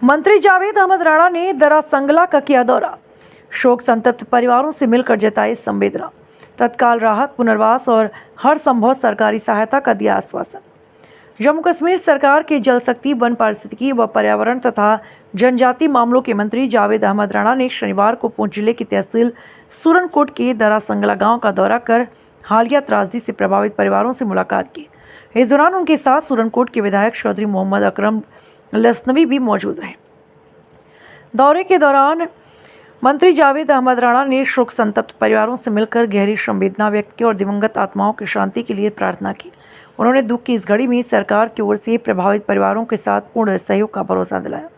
मंत्री जावेद अहमद राणा ने दरा संगला का किया दौरा। शोक संतप्त परिवारों से मिलकर जताई संवेदना। तत्काल राहत, पुनर्वास और हर संभव सरकारी सहायता का दिया आश्वासन। जम्मू कश्मीर सरकार के जल शक्ति, वन पारिस्थितिकी व पर्यावरण तथा जनजाति मामलों के मंत्री जावेद अहमद राणा ने शनिवार को पुंछ जिले की तहसील सूरनकोट के दरा संगला गांव का दौरा कर हालिया त्रासदी से प्रभावित परिवारों से मुलाकात की। इस दौरान उनके साथ सूरनकोट के विधायक चौधरी मोहम्मद अकरम लसनवी भी मौजूद रहे। दौरे के दौरान मंत्री जावेद अहमद राणा ने शोक संतप्त परिवारों से मिलकर गहरी संवेदना व्यक्त की और दिवंगत आत्माओं की शांति के लिए प्रार्थना की। उन्होंने दुख की इस घड़ी में सरकार की ओर से प्रभावित परिवारों के साथ पूर्ण सहयोग का भरोसा दिलाया।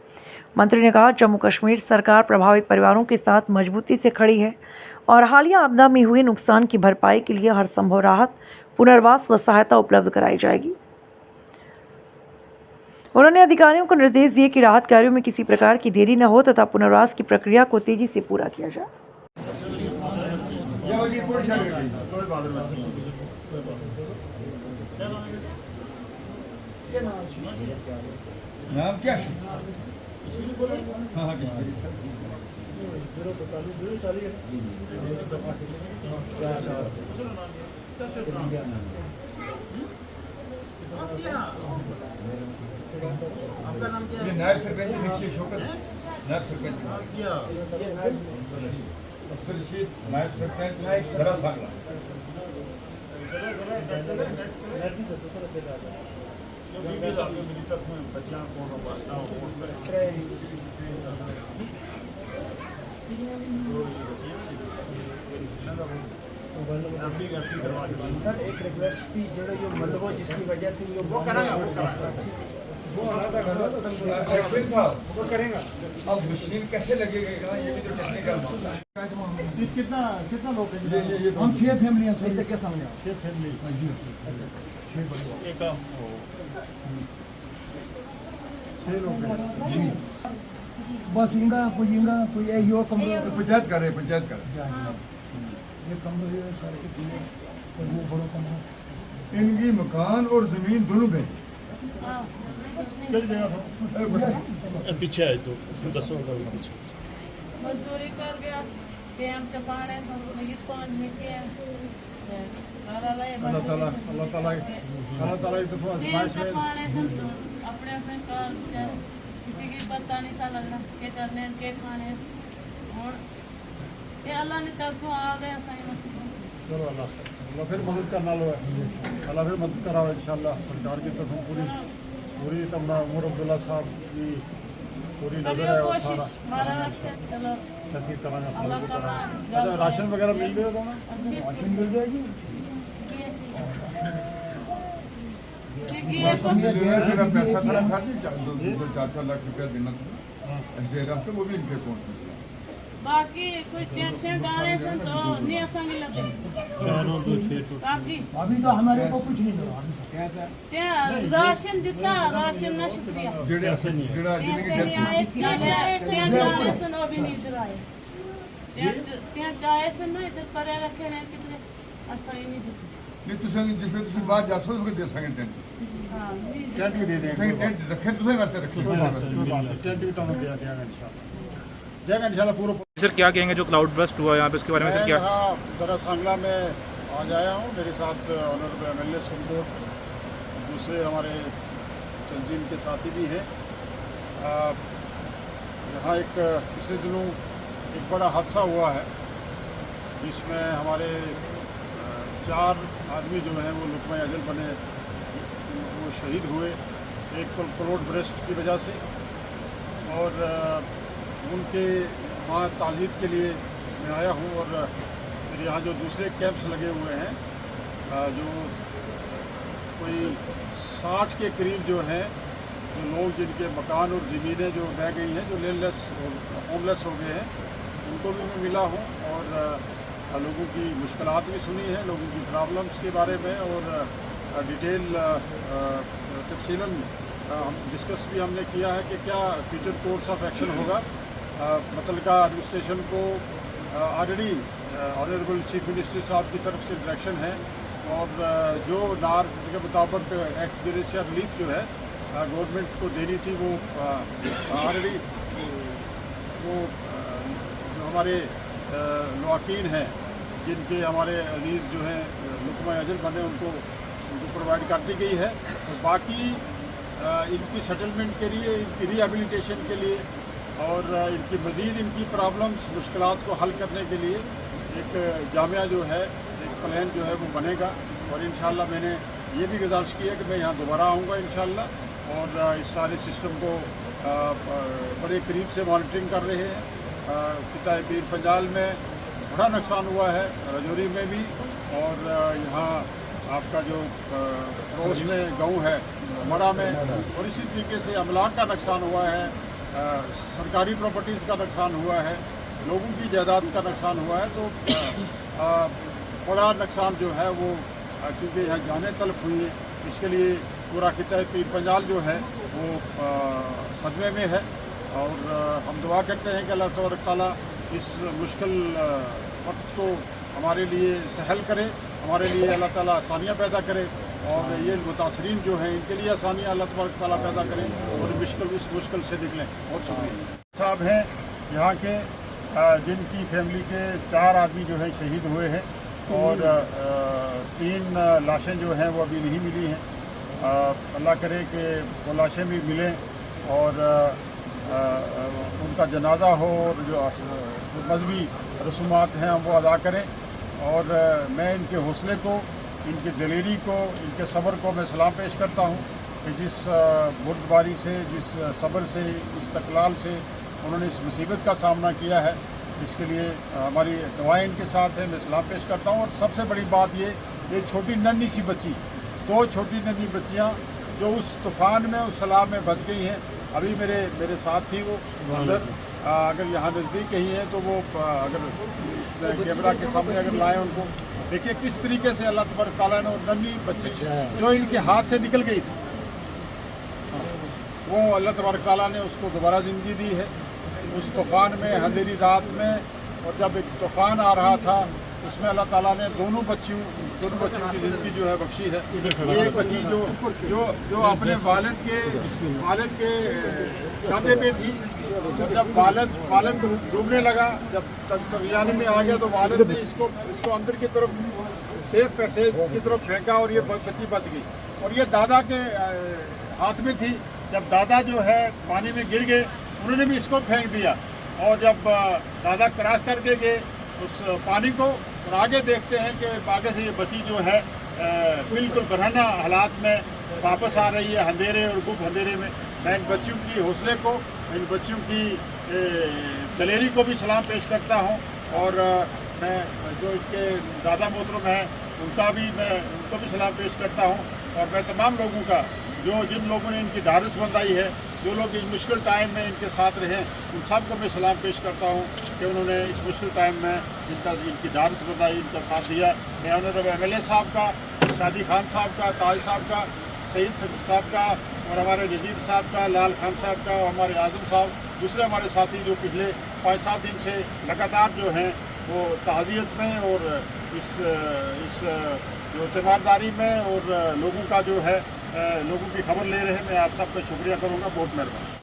मंत्री ने कहा, जम्मू कश्मीर सरकार प्रभावित परिवारों के साथ मजबूती से खड़ी है और हालिया आपदा में हुए नुकसान की भरपाई के लिए हर संभव राहत, पुनर्वास व सहायता उपलब्ध कराई जाएगी। उन्होंने अधिकारियों को निर्देश दिए कि राहत कार्यों में किसी प्रकार की देरी न हो तथा पुनर्वास की प्रक्रिया को तेजी से पूरा किया जाए। नाम क्या ये नायब सरपंच निश्चित शौकत नायब सरपंच अब्दुल रशीद नायब सरपंच दरा संगला सर एक रिक्वेस्ट थी जो ये मलबो जिसकी वजह थी वो करेगा। अब मशीन कैसे लगेगा ये भी तो टेक्निकल मामला है। कितना कितना लोग ये हम 6 फैमिलियां सही क्या समझ 6 फैमिली जी 6 लोग बस इंगा कोई यो कमरा पंचायत कर रहे ये कमरे सारे और वो बड़ा कमरा इनकी मकान और जमीन दोनों पे पीछे है तो 10 मजदूरी कर गया टाइम पे पाने संगीत पान में के अल्लाह ताला अपने अपने काम किसी की पता नहीं सा लगना क्या करने के खाने और ये अल्लाह ने तरफों आ गया सही मसीह। चलो अल्लाह फिर मदद करना लो अल्लाह फिर मदद कराओ इंशाल्लाह। सरकार की तरफ पूरी तमना उमर अब्दुल्ला साहब की पूरी नजर है और सारा चलो तकलीफ कराना। राशन वगैरह मिल रही है राशन मिल जाएगी। पैसा थोड़ा था 2-4 लाख रुपया देना था एसडीआरएफ पे, वो भी इनके अकाउंट में। बाकी कोई टेंशन डाले से तो नहीं आसानी लगे साहब जी। अभी तो हमारे को कुछ नहीं मिला। राशन देता राशन ना शुक्रिया भी नहीं इधर आए ना इधर परे रखे ना कितने आसानी नहीं देती जिसे तुम बात जासो उसको दे सकें टेंट टेंट भी दे देंगे। टेंट रखे तुझे वैसे रखे टेंट भी तो हम दिया जाएगा इंशाल्लाह पूरा। सर क्या कहेंगे जो क्लाउड बस्ट हुआ यहाँ पे, इसके बारे में सर क्या? दरा सांगला में आज आया हूँ, मेरे साथ ऑनरेबल एमएलए सुरनकोट दूसरे हमारे तंजीम के साथी भी हैं। यहाँ एक पिछले दिनों एक बड़ा हादसा हुआ है जिसमें हमारे 4 आदमी जो हैं वो लुकमा अजल बने, वो शहीद हुए एक क्लाउड बस्ट की वजह से। और उनके वहाँ ताज़ीद के लिए मैं आया हूँ और फिर यहाँ जो दूसरे कैंप्स लगे हुए हैं जो कोई 60 के करीब जो हैं जो लोग जिनके मकान और ज़मीनें जो बह गई हैं, जो लैंडलेस होमलेस हो गए हैं, उनको भी मैं मिला हूँ और लोगों की मुश्किलात भी सुनी है, लोगों की प्रॉब्लम्स के बारे में और डिटेल तफसीलन हम डिस्कस भी हमने किया है कि क्या फ्यूचर कोर्स ऑफ एक्शन होगा। मुतल्लिका एडमिनिस्ट्रेशन को ऑलरेडी ऑनरेबल चीफ मिनिस्टर साहब की तरफ से डायरेक्शन है और जो नार के मुताबिक एक्ट रिलीफ जो है गवर्नमेंट को देनी थी वो ऑलरेडी वो जो हमारे लवाकीन हैं जिनके हमारे अजीज़ जो हैं लुकमा अजल बने उनको प्रोवाइड कर दी गई है। और बाकी इनकी सेटलमेंट के लिए, इनकी रिहेबिलिटेशन के लिए और इनकी मज़ीद इनकी प्रॉब्लम्स मुश्किलात को हल करने के लिए एक जामिया जो है, एक प्लान जो है वो बनेगा। और इंशाल्लाह मैंने ये भी गुजारिश की है कि मैं यहाँ दोबारा आऊँगा इंशाल्लाह, और इस सारे सिस्टम को बड़े करीब से मॉनिटरिंग कर रहे हैं। खिताए पीर पंजाल में बड़ा नुकसान हुआ है, राजौरी में भी, और यहाँ आपका जो पड़ोस में गाँव है मड़ा में, और इसी तरीके से अमलाक का नुकसान हुआ है, सरकारी प्रॉपर्टीज़ का नुकसान हुआ है, लोगों की जायदाद का नुकसान हुआ है। तो बड़ा नुकसान जो है वो क्योंकि यहाँ जाने तलब हुई है, इसके लिए पूरा खिता पीर पंजाल जो है वो सदमे में है। और हम दुआ करते हैं कि अल्लाह तबारक तआला इस मुश्किल वक्त को हमारे लिए सहल करे, हमारे लिए अल्लाह ताला आसानियाँ पैदा करे, और ये मुतासरीन जो हैं इनके लिए आसानियाँ अल्लाह तबारक तआला पैदा करें और इस मुश्किल से निकलें। बहुत शुक्रिया। साहब हैं यहाँ के जिनकी फैमिली के 4 आदमी जो हैं शहीद हुए हैं, और 3 लाशें जो हैं वो अभी नहीं मिली हैं। अल्लाह करे कि वो लाशें भी मिलें और उनका जनाजा हो, और जो मजहबी रसूमात हैं वो अदा करें। और मैं इनके हौसले को, इनकी दिलेरी को, इनके सब्र को मैं सलाम पेश करता हूँ कि जिस बुर्दबारी से, जिस सब्र से, इस्तक़लाल से उन्होंने इस मुसीबत का सामना किया है, इसके लिए हमारी दुआएं इनके साथ है। मैं सलाम पेश करता हूँ। और सबसे बड़ी बात ये छोटी नन्ही सी बच्ची, 2 छोटी नन्ही बच्चियाँ जो उस तूफ़ान में, उस सैलाब में बच गई हैं, अभी मेरे साथ थी वो अंदर। अगर यहाँ नज़दीक कहीं है तो वो अगर कैमरा के सामने अगर लाएँ उनको, देखिए किस तरीके से अल्लाह तबारक तआला ने नन्ही बच्ची जो इनके हाथ से निकल गई थी, वो अल्लाह तबारक तआला ने उसको दोबारा ज़िंदगी दी है। उस तूफ़ान में, अंधेरी रात में, और जब एक तूफ़ान आ रहा था उसमें अल्लाह ताला ने दोनों बच्चियों की ज़िंदगी जो है बख्शी है। ये बच्ची जो अपने वालिद के कंधे पे थी, जब वालिद डूबने लगा, जब तगयानी में आ गया तो वालिद ने इसको अंदर की तरफ सेफ पैसेज की तरफ फेंका और ये बच्ची बच गई। और ये दादा के हाथ में थी। जब दादा जो है पानी में गिर गए, उन्होंने भी इसको फेंक दिया। और जब दादा क्रॉस करके गए उस पानी को, और आगे देखते हैं कि आगे से ये बच्ची जो है बिल्कुल बरहना हालात में वापस आ रही है, अंधेरे और गुप्त अंधेरे में। मैं इन बच्चियों की हौसले को, इन बच्चियों की दलेरी को भी सलाम पेश करता हूँ। और मैं जो इनके दादा मोहतरम हैं उनको भी सलाम पेश करता हूँ। और मैं तमाम लोगों का, जिन लोगों ने इनकी ढारस बंधाई है, जो लोग इस मुश्किल टाइम में इनके साथ रहे, उन सब को मैं सलाम पेश करता हूँ कि उन्होंने इस मुश्किल टाइम में इनकी ढारस बंधाई, इनका साथ दिया। मैं ऑनरेबल MLA साहब का, शादी खान साहब का, ताज साहब का, सईद साहब का, और हमारे जजीर साहब का, लाल खान साहब का, और हमारे आजम साहब, दूसरे हमारे साथी जो पिछले 5-7 दिन से लगातार जो हैं वो ताज़ियत में और इस जो तीमारदारी में और लोगों का जो है लोगों की खबर ले रहे हैं। मैं आप सबका शुक्रिया करूँगा। बहुत मेहरबानी।